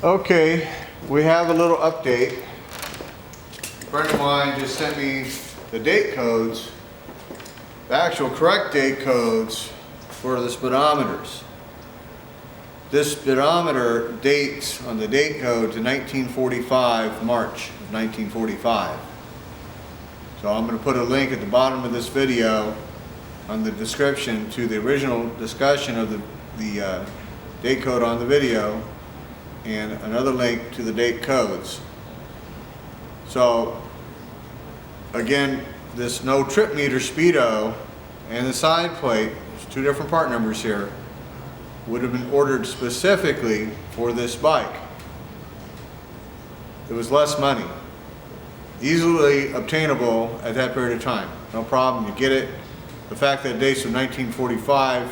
Okay, we have a little update. A friend of mine just sent me the date codes, the actual correct date codes for the speedometers. This speedometer dates on the date code to 1945, March of 1945. So I'm going to put a link at the bottom of this video on the description to the original discussion of the date code on the video, and another link to the date codes. So again, this no trip meter speedo and the side plate, there's two different part numbers here, would have been ordered specifically for this bike. It was less money, easily obtainable at that period of time. No problem, you get it. The fact that it dates from 1945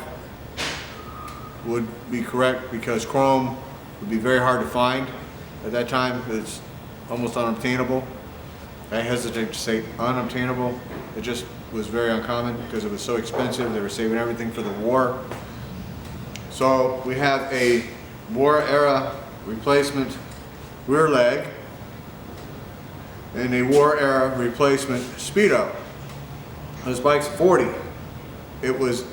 would be correct because chrome would be very hard to find at that time. It's almost unobtainable. I hesitate to say unobtainable. It just was very uncommon because it was so expensive. They were saving everything for the war. So we have a war era replacement rear leg and a war era replacement speedo. This bike's 40. It was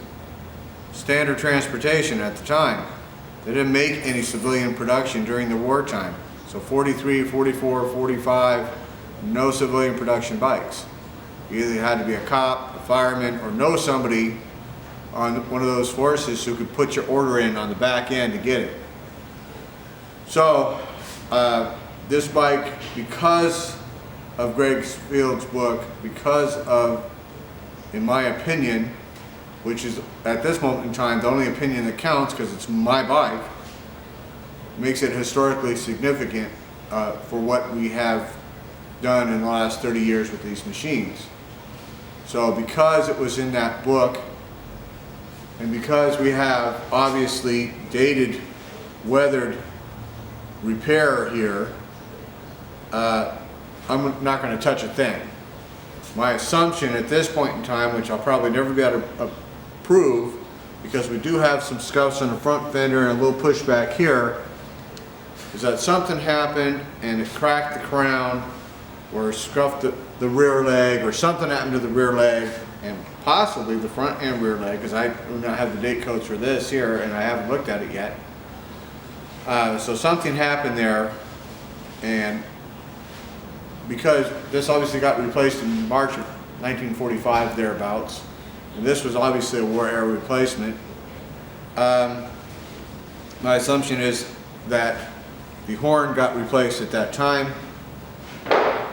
standard transportation at the time. They didn't make any civilian production during the wartime. So 43, 44, 45, no civilian production bikes. You either had to be a cop, a fireman, or know somebody on one of those forces who could put your order in on the back end to get it. So this bike, because of Greg Field's book, because of, in my opinion, which is at this moment in time the only opinion that counts because it's my bike, makes it historically significant for what we have done in the last 30 years with these machines. So because it was in that book, and because we have obviously dated, weathered repair here, I'm not going to touch a thing. My assumption at this point in time, which I'll probably never be able to prove, because we do have some scuffs on the front fender and a little pushback here, is that something happened and it cracked the crown or scuffed the rear leg, or something happened to the rear leg and possibly the front and rear leg, because I do not have the date codes for this here and I haven't looked at it yet. So something happened there, and because this obviously got replaced in March of 1945 thereabouts, and this was obviously a war era replacement, my assumption is that the horn got replaced at that time.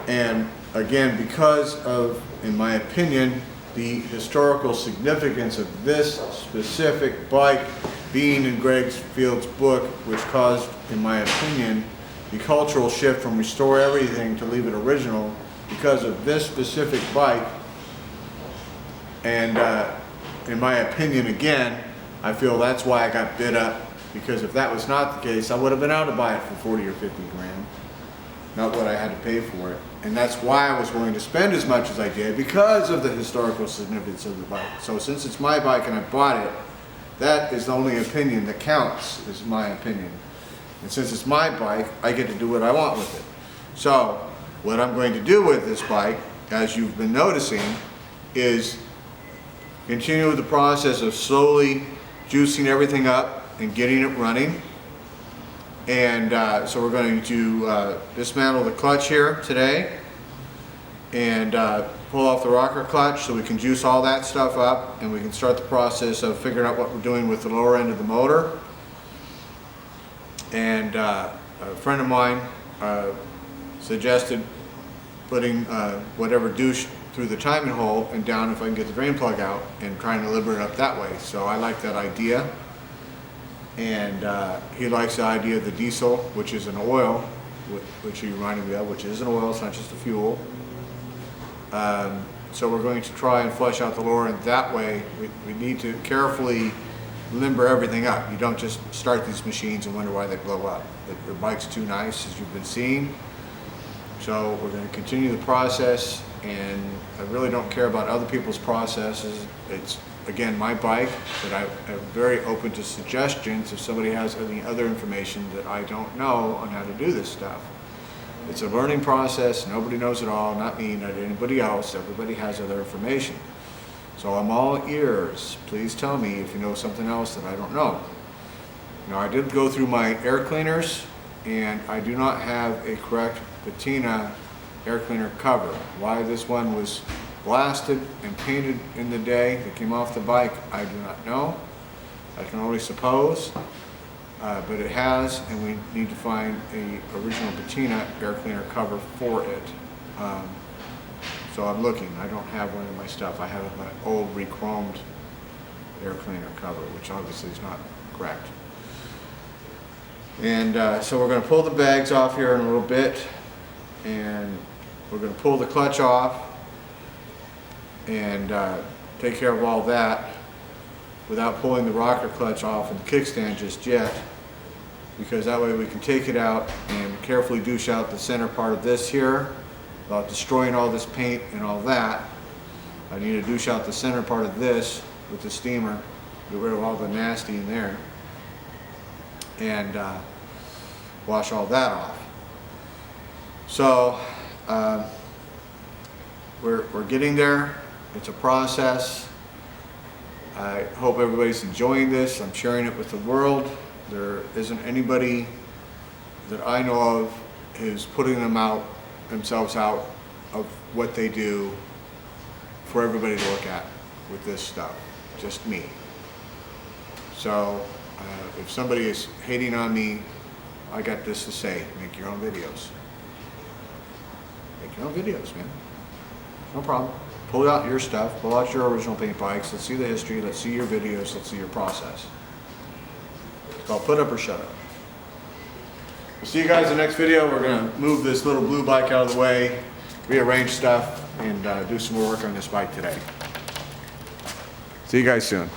And again, because of, in my opinion, the historical significance of this specific bike being in Greg Field's book, which caused, in my opinion, the cultural shift from restore everything to leave it original, because of this specific bike. And in my opinion, again, I feel that's why I got bid up, because if that was not the case, I would have been able to buy it for 40 or 50 grand, not what I had to pay for it. And that's why I was willing to spend as much as I did, because of the historical significance of the bike. So since it's my bike and I bought it, that is the only opinion that counts, is my opinion. And since it's my bike, I get to do what I want with it. So what I'm going to do with this bike, as you've been noticing, is continue with the process of slowly juicing everything up and getting it running. And so we're going to dismantle the clutch here today and pull off the rocker clutch so we can juice all that stuff up, and we can start the process of figuring out what we're doing with the lower end of the motor. And a friend of mine suggested putting whatever douche through the timing hole and down if I can get the drain plug out, and trying to liberate it up that way. So I like that idea. And he likes the idea of the diesel, which is an oil, which he reminded me of, which is an oil, it's not just a fuel. So we're going to try and flush out the lower end that way. We need to carefully limber everything up. You don't just start these machines and wonder why they blow up. The bike's too nice, as you've been seeing. So we're going to continue the process, and I really don't care about other people's processes. It's again, my bike, but I'm very open to suggestions if somebody has any other information that I don't know on how to do this stuff. It's a learning process. Nobody knows it all, not me, not anybody else. Everybody has other information. So I'm all ears. Please tell me if you know something else that I don't know. Now, I did go through my air cleaners, and I do not have a correct patina air cleaner cover. Why this one was blasted and painted in the day that came off the bike, I do not know. I can only suppose, but it has, and we need to find a original patina air cleaner cover for it. So I'm looking. I don't have one in my stuff. I have my old re-chromed air cleaner cover, which obviously is not correct. And so we're going to pull the bags off here in a little bit, and we're going to pull the clutch off and take care of all that without pulling the rocker clutch off and the kickstand just yet, because that way we can take it out and carefully douche out the center part of this here without destroying all this paint and all that. I need to douche out the center part of this with the steamer, get rid of all the nasty in there, and wash all that off. So we're getting there. It's a process. I hope everybody's enjoying this. I'm sharing it with the world. There isn't anybody that I know of who's putting themselves out of what they do for everybody to look at with this stuff. Just me. So if somebody is hating on me, I got this to say: make your own videos. Make your own videos, man. No problem. Pull out your stuff, pull out your original paint bikes, let's see the history, let's see your videos, let's see your process. It's called Put Up or Shut Up. We'll see you guys in the next video. We're going to move this little blue bike out of the way, rearrange stuff, and do some more work on this bike today. See you guys soon.